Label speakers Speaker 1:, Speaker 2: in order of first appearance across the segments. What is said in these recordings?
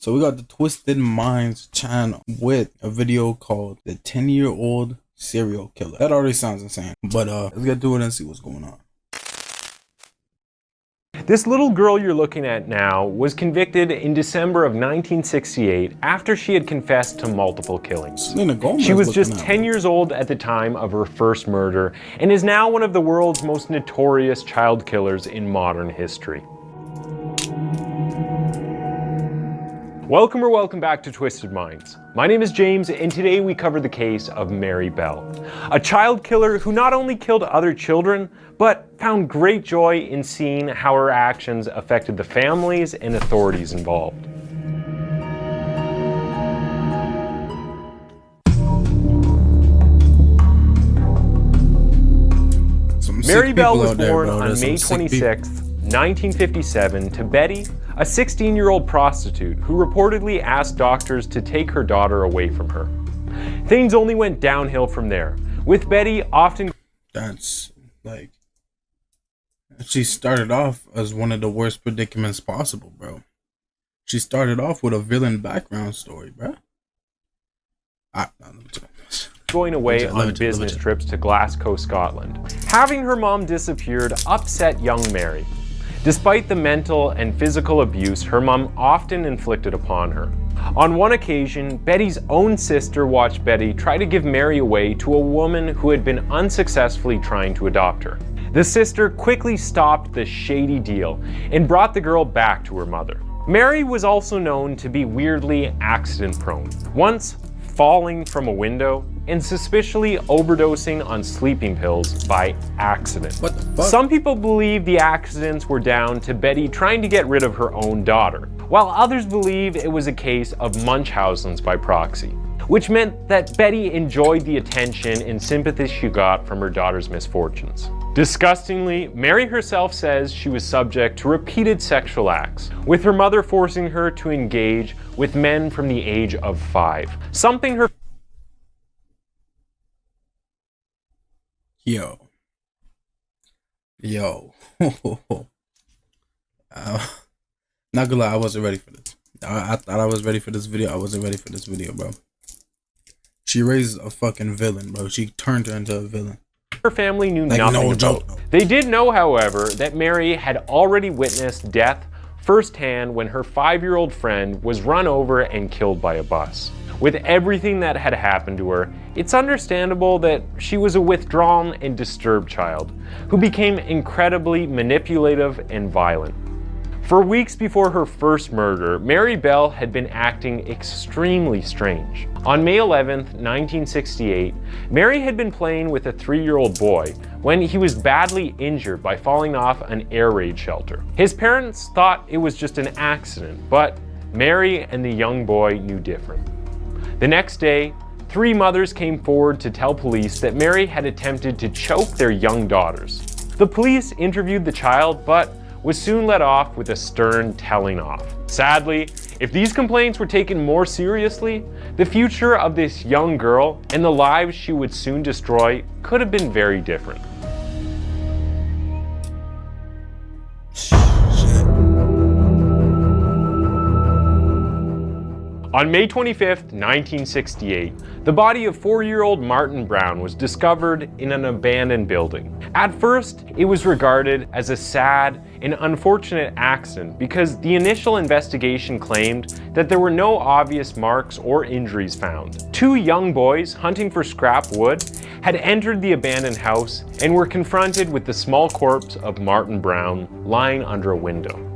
Speaker 1: So we got the Twisted Minds channel with a video called The 10-Year-Old Serial Killer. That already sounds insane. But let's get to it and see what's going on.
Speaker 2: This little girl you're looking at now was convicted in December of 1968 after she had confessed to multiple killings.
Speaker 1: Selena Gomez
Speaker 2: She was just
Speaker 1: looking
Speaker 2: 10 years old at the time of her first murder and is now one of the world's most notorious child killers in modern history. Welcome back to Twisted Minds. My name is James, and today we cover the case of Mary Bell, a child killer who not only killed other children, but found great joy in seeing how her actions affected the families and authorities involved. Mary Bell was born on May 26, 1957 to Betty, a 16-year-old prostitute who reportedly asked doctors to take her daughter away from her. Things only went downhill from there, with Betty often...
Speaker 1: That's like... She started off as one of the worst predicaments possible, bro. She started off with a villain background story, bro.
Speaker 2: Going away on business trips to Glasgow, Scotland. Having her mom disappeared upset young Mary. Despite the mental and physical abuse her mom often inflicted upon her. On one occasion, Betty's own sister watched Betty try to give Mary away to a woman who had been unsuccessfully trying to adopt her. The sister quickly stopped the shady deal and brought the girl back to her mother. Mary was also known to be weirdly accident-prone, once falling from a window and suspiciously overdosing on sleeping pills by accident.
Speaker 1: What the fuck?
Speaker 2: Some people believe the accidents were down to Betty trying to get rid of her own daughter, while others believe it was a case of Munchausen's by proxy, which meant that Betty enjoyed the attention and sympathy she got from her daughter's misfortunes. Disgustingly, Mary herself says she was subject to repeated sexual acts, with her mother forcing her to engage with men from the age of 5, something her...
Speaker 1: Yo. Not gonna lie, I wasn't ready for this. I thought I was ready for this video. I wasn't ready for this video, bro. She raised a fucking villain, bro. She turned her into a villain.
Speaker 2: Her family knew nothing about. They did know, however, that Mary had already witnessed death firsthand when her 5-year-old friend was run over and killed by a bus. With everything that had happened to her, it's understandable that she was a withdrawn and disturbed child who became incredibly manipulative and violent. For weeks before her first murder, Mary Bell had been acting extremely strange. On May 11, 1968, Mary had been playing with a 3-year-old boy when he was badly injured by falling off an air raid shelter. His parents thought it was just an accident, but Mary and the young boy knew different. The next day, 3 mothers came forward to tell police that Mary had attempted to choke their young daughters. The police interviewed the child, but was soon let off with a stern telling off. Sadly, if these complaints were taken more seriously, the future of this young girl and the lives she would soon destroy could have been very different. On May 25, 1968, the body of 4-year-old Martin Brown was discovered in an abandoned building. At first, it was regarded as a sad and unfortunate accident because the initial investigation claimed that there were no obvious marks or injuries found. 2 young boys hunting for scrap wood had entered the abandoned house and were confronted with the small corpse of Martin Brown lying under a window.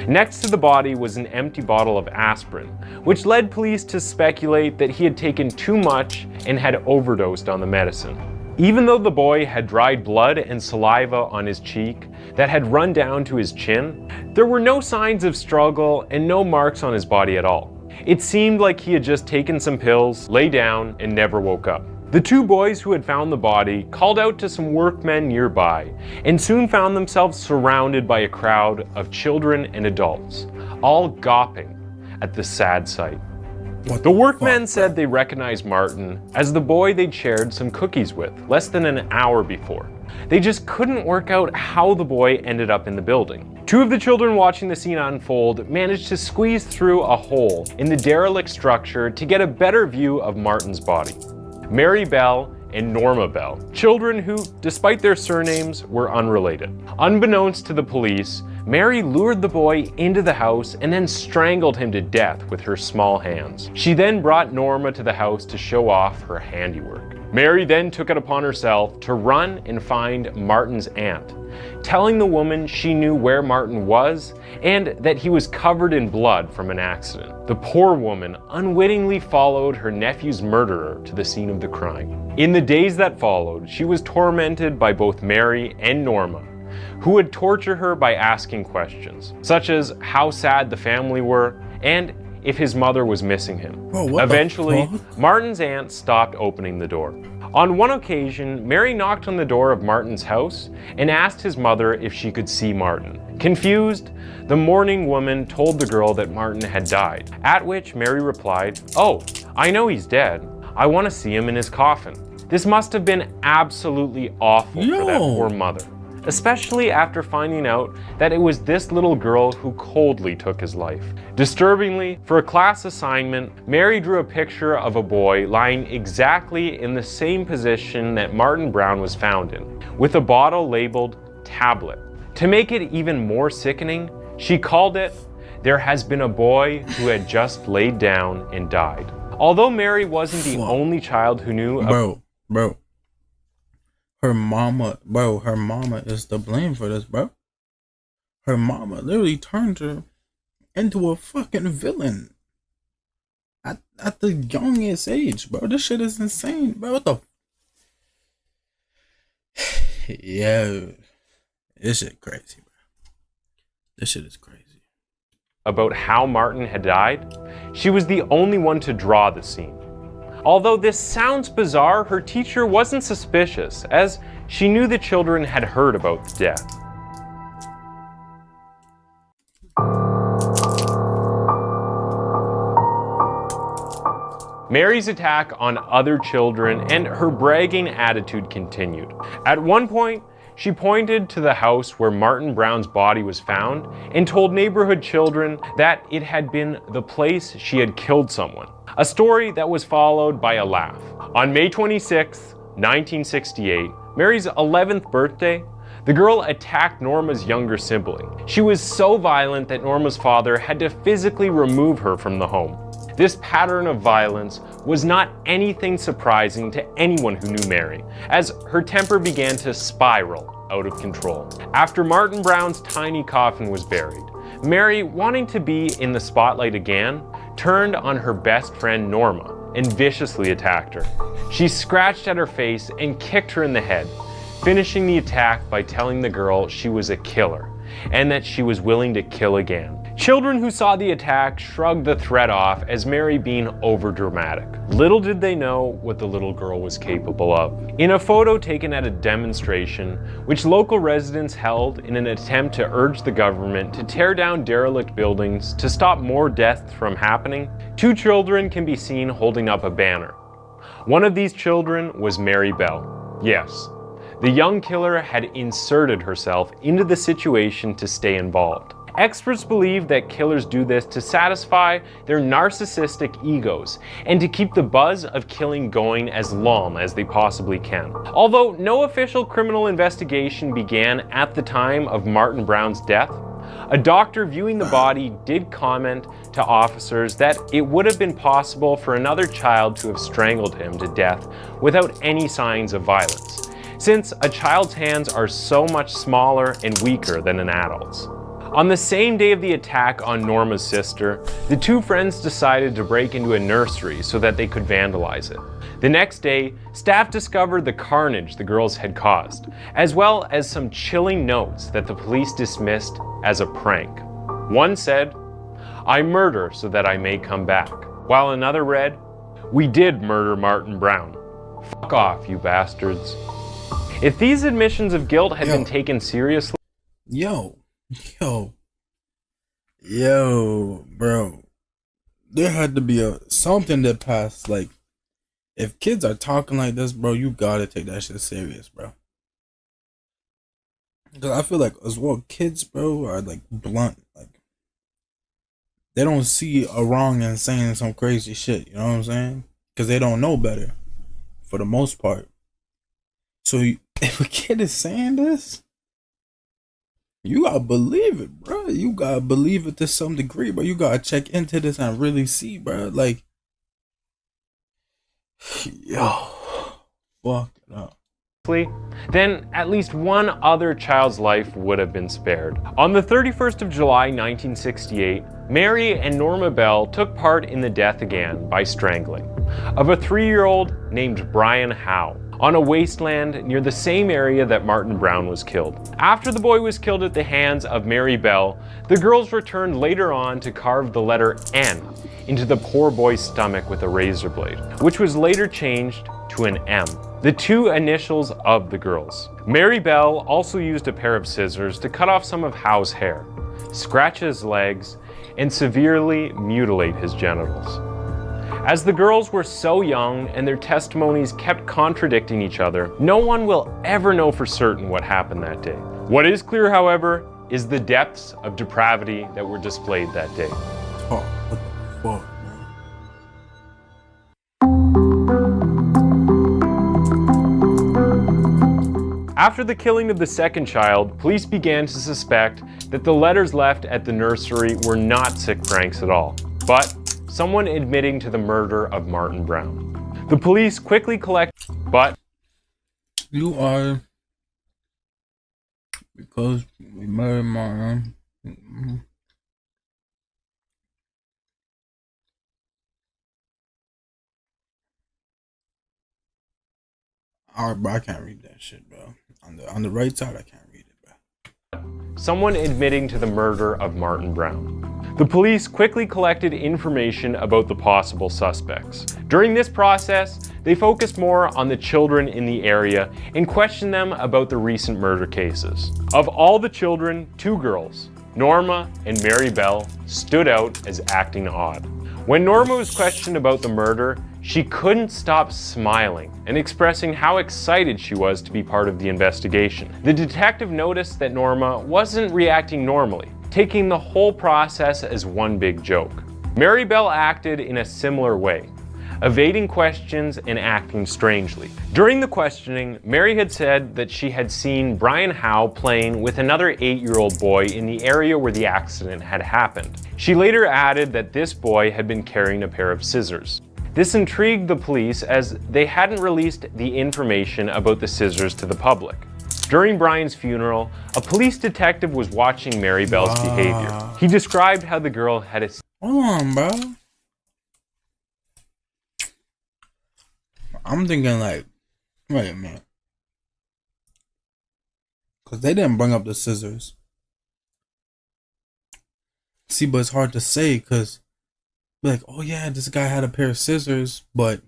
Speaker 2: Next to the body was an empty bottle of aspirin, which led police to speculate that he had taken too much and had overdosed on the medicine. Even though the boy had dried blood and saliva on his cheek that had run down to his chin, there were no signs of struggle and no marks on his body at all. It seemed like he had just taken some pills, lay down, and never woke up. The 2 boys who had found the body called out to some workmen nearby and soon found themselves surrounded by a crowd of children and adults, all gawping at the sad sight. The workmen said they recognized Martin as the boy they'd shared some cookies with less than an hour before. They just couldn't work out how the boy ended up in the building. Two of the children watching the scene unfold managed to squeeze through a hole in the derelict structure to get a better view of Martin's body. Mary Bell and Norma Bell, children who, despite their surnames, were unrelated. Unbeknownst to the police, Mary lured the boy into the house and then strangled him to death with her small hands. She then brought Norma to the house to show off her handiwork. Mary then took it upon herself to run and find Martin's aunt, telling the woman she knew where Martin was and that he was covered in blood from an accident. The poor woman unwittingly followed her nephew's murderer to the scene of the crime. In the days that followed, she was tormented by both Mary and Norma, who would torture her by asking questions, such as how sad the family were and if his mother was missing him.
Speaker 1: Bro,
Speaker 2: eventually, Martin's aunt stopped opening the door. On one occasion, Mary knocked on the door of Martin's house and asked his mother if she could see Martin. Confused, the mourning woman told the girl that Martin had died, at which Mary replied, "Oh, I know he's dead. I want to see him in his coffin." This must have been absolutely awful for that poor mother, especially after finding out that it was this little girl who coldly took his life. Disturbingly, for a class assignment, Mary drew a picture of a boy lying exactly in the same position that Martin Brown was found in, with a bottle labeled tablet. To make it even more sickening, she called it, "There has been a boy who had just laid down and died." Although Mary wasn't the only child who knew
Speaker 1: Bro. Her mama is to blame for this, bro. Her mama literally turned her into a fucking villain at the youngest age, bro. This shit is insane, bro. What the? Yeah, this shit crazy, bro. This shit is crazy.
Speaker 2: About how Martin had died, she was the only one to draw the scene. Although this sounds bizarre, her teacher wasn't suspicious, as she knew the children had heard about the death. Mary's attack on other children and her bragging attitude continued. At one point, she pointed to the house where Martin Brown's body was found and told neighborhood children that it had been the place she had killed someone, a story that was followed by a laugh. On May 26, 1968, Mary's 11th birthday, the girl attacked Norma's younger sibling. She was so violent that Norma's father had to physically remove her from the home. This pattern of violence was not anything surprising to anyone who knew Mary, as her temper began to spiral out of control. After Martin Brown's tiny coffin was buried, Mary, wanting to be in the spotlight again, turned on her best friend Norma and viciously attacked her. She scratched at her face and kicked her in the head, finishing the attack by telling the girl she was a killer and that she was willing to kill again. Children who saw the attack shrugged the threat off as Mary being overdramatic. Little did they know what the little girl was capable of. In a photo taken at a demonstration, which local residents held in an attempt to urge the government to tear down derelict buildings to stop more deaths from happening, two children can be seen holding up a banner. One of these children was Mary Bell. Yes, the young killer had inserted herself into the situation to stay involved. Experts believe that killers do this to satisfy their narcissistic egos and to keep the buzz of killing going as long as they possibly can. Although no official criminal investigation began at the time of Martin Brown's death, a doctor viewing the body did comment to officers that it would have been possible for another child to have strangled him to death without any signs of violence, since a child's hands are so much smaller and weaker than an adult's. On the same day of the attack on Norma's sister, the two friends decided to break into a nursery so that they could vandalize it. The next day, staff discovered the carnage the girls had caused, as well as some chilling notes that the police dismissed as a prank. One said, "I murder so that I may come back," while another read, "We did murder Martin Brown. Fuck off, you bastards." If these admissions of guilt had been taken seriously,
Speaker 1: Yo, bro. There had to be something that passed. Like, if kids are talking like this, bro, you gotta take that shit serious, bro. Cause I feel like as well, kids, bro, are like blunt. Like they don't see a wrong and saying some crazy shit. You know what I'm saying? Cause they don't know better, for the most part. So if a kid is saying this, you gotta believe it, bro. You gotta believe it to some degree, but you gotta check into this and really see, bro. Like, yo, fuck it up.
Speaker 2: Then at least one other child's life would have been spared. On the 31st of July 1968, Mary and Norma Bell took part in the death again by strangling of a 3-year-old named Brian Howe on a wasteland near the same area that Martin Brown was killed. After the boy was killed at the hands of Mary Bell, the girls returned later on to carve the letter N into the poor boy's stomach with a razor blade, which was later changed to an M, the 2 initials of the girls. Mary Bell also used a pair of scissors to cut off some of Howe's hair, scratch his legs, and severely mutilate his genitals. As the girls were so young and their testimonies kept contradicting each other, no one will ever know for certain what happened that day. What is clear, however, is the depths of depravity that were displayed that day.
Speaker 1: Oh, what the fuck, man?
Speaker 2: After the killing of the second child, police began to suspect that the letters left at the nursery were not sick pranks at all, but someone admitting to the murder of Martin Brown. The police quickly but
Speaker 1: you are, because we murdered Martin. Alright, bro, I can't read that shit, bro. On the right side, I can't read it, bro.
Speaker 2: Someone admitting to the murder of Martin Brown. The police quickly collected information about the possible suspects. During this process, they focused more on the children in the area and questioned them about the recent murder cases. Of all the children, 2 girls, Norma and Mary Bell, stood out as acting odd. When Norma was questioned about the murder, she couldn't stop smiling and expressing how excited she was to be part of the investigation. The detective noticed that Norma wasn't reacting normally, taking the whole process as one big joke. Mary Bell acted in a similar way, evading questions and acting strangely. During the questioning, Mary had said that she had seen Brian Howe playing with another 8-year-old boy in the area where the accident had happened. She later added that this boy had been carrying a pair of scissors. This intrigued the police as they hadn't released the information about the scissors to the public. During Brian's funeral, a police detective was watching Mary Bell's behavior. He described how the girl had
Speaker 1: Hold on, bro. I'm thinking like, wait a minute. Because they didn't bring up the scissors. See, but it's hard to say because, like, oh yeah, this guy had a pair of scissors, but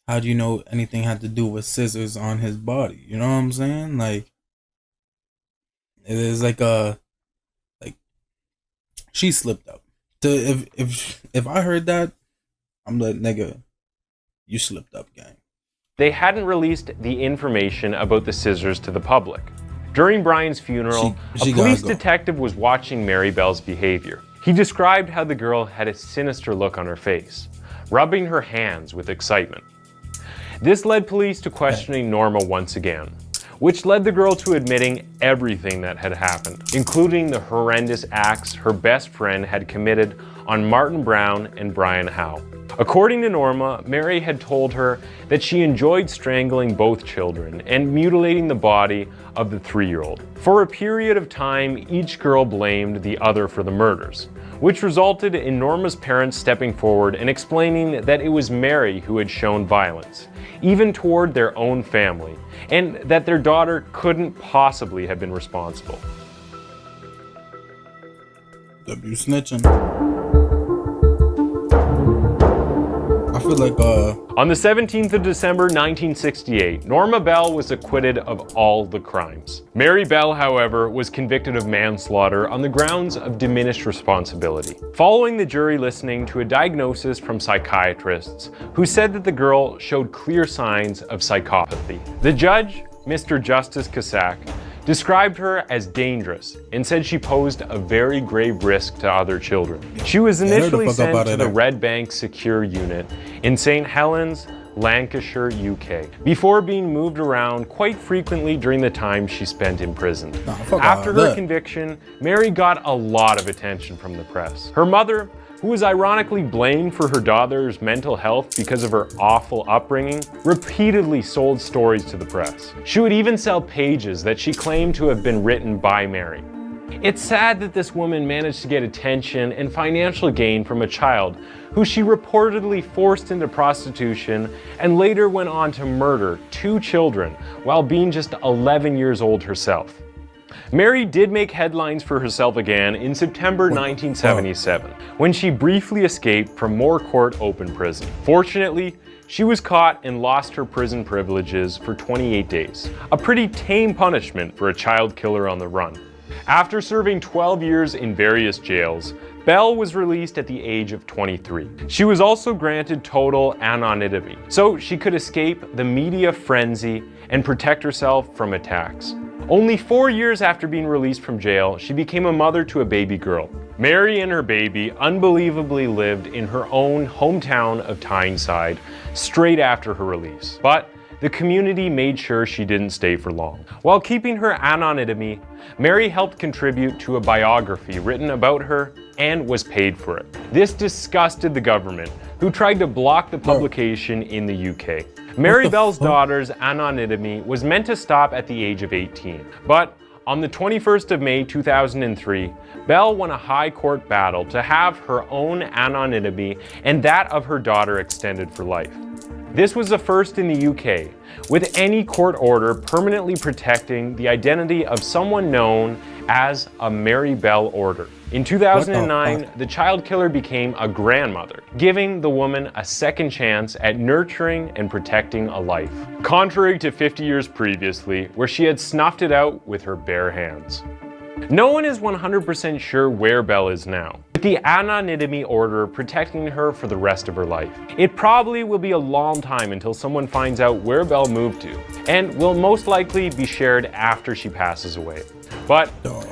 Speaker 1: how do you know anything had to do with scissors on his body? You know what I'm saying? Like, it is like she slipped up. If I heard that, I'm like, nigga, you slipped up, gang.
Speaker 2: They hadn't released the information about the scissors to the public. During Brian's funeral, a police detective was watching Mary Bell's behavior. He described how the girl had a sinister look on her face, rubbing her hands with excitement. This led police to questioning Norma once again, which led the girl to admitting everything that had happened, including the horrendous acts her best friend had committed on Martin Brown and Brian Howe. According to Norma, Mary had told her that she enjoyed strangling both children and mutilating the body of the 3-year-old. For a period of time, each girl blamed the other for the murders, which resulted in Norma's parents stepping forward and explaining that it was Mary who had shown violence, even toward their own family, and that their daughter couldn't possibly have been responsible.
Speaker 1: W snitching. I feel like
Speaker 2: On the 17th of December 1968, Norma Bell was acquitted of all the crimes. Mary Bell, however, was convicted of manslaughter on the grounds of diminished responsibility, following the jury listening to a diagnosis from psychiatrists who said that the girl showed clear signs of psychopathy. The judge Mr. Justice Casack, described her as dangerous and said she posed a very grave risk to other children. She was initially sent to the Red Bank Secure Unit in St. Helens, Lancashire, UK, before being moved around quite frequently during the time she spent in prison. After her conviction, Mary got a lot of attention from the press. Her mother, who was ironically blamed for her daughter's mental health because of her awful upbringing, repeatedly sold stories to the press. She would even sell pages that she claimed to have been written by Mary. It's sad that this woman managed to get attention and financial gain from a child who she reportedly forced into prostitution and later went on to murder 2 children while being just 11 years old herself. Mary did make headlines for herself again in September 1977, when she briefly escaped from Moore Court Open Prison. Fortunately, she was caught and lost her prison privileges for 28 days, a pretty tame punishment for a child killer on the run. After serving 12 years in various jails, Belle was released at the age of 23. She was also granted total anonymity, so she could escape the media frenzy and protect herself from attacks. Only 4 years after being released from jail, she became a mother to a baby girl. Mary and her baby unbelievably lived in her own hometown of Tyneside straight after her release. But the community made sure she didn't stay for long. While keeping her anonymity, Mary helped contribute to a biography written about her and was paid for it. This disgusted the government, who tried to block the publication in the UK. Mary Belle's daughter's anonymity was meant to stop at the age of 18, but on the 21st of May 2003, Belle won a high court battle to have her own anonymity and that of her daughter extended for life. This was the first in the UK, with any court order permanently protecting the identity of someone known as a Mary Belle order. In 2009, the child killer became a grandmother, giving the woman a second chance at nurturing and protecting a life, contrary to 50 years previously, where she had snuffed it out with her bare hands. No one is 100% sure where Belle is now, with the anonymity order protecting her for the rest of her life. It probably will be a long time until someone finds out where Belle moved to, and will most likely be shared after she passes away. But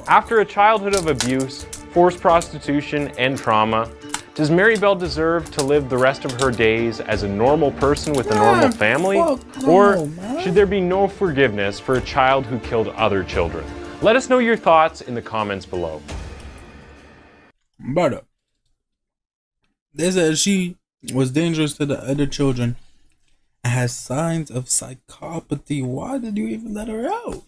Speaker 2: after a childhood of abuse, forced prostitution, and trauma, does Mary Belle deserve to live the rest of her days as a normal person with a normal family? Or should there be no forgiveness for a child who killed other children? Let us know your thoughts in the comments below.
Speaker 1: Brother, they said she was dangerous to the other children and has signs of psychopathy. Why did you even let her out?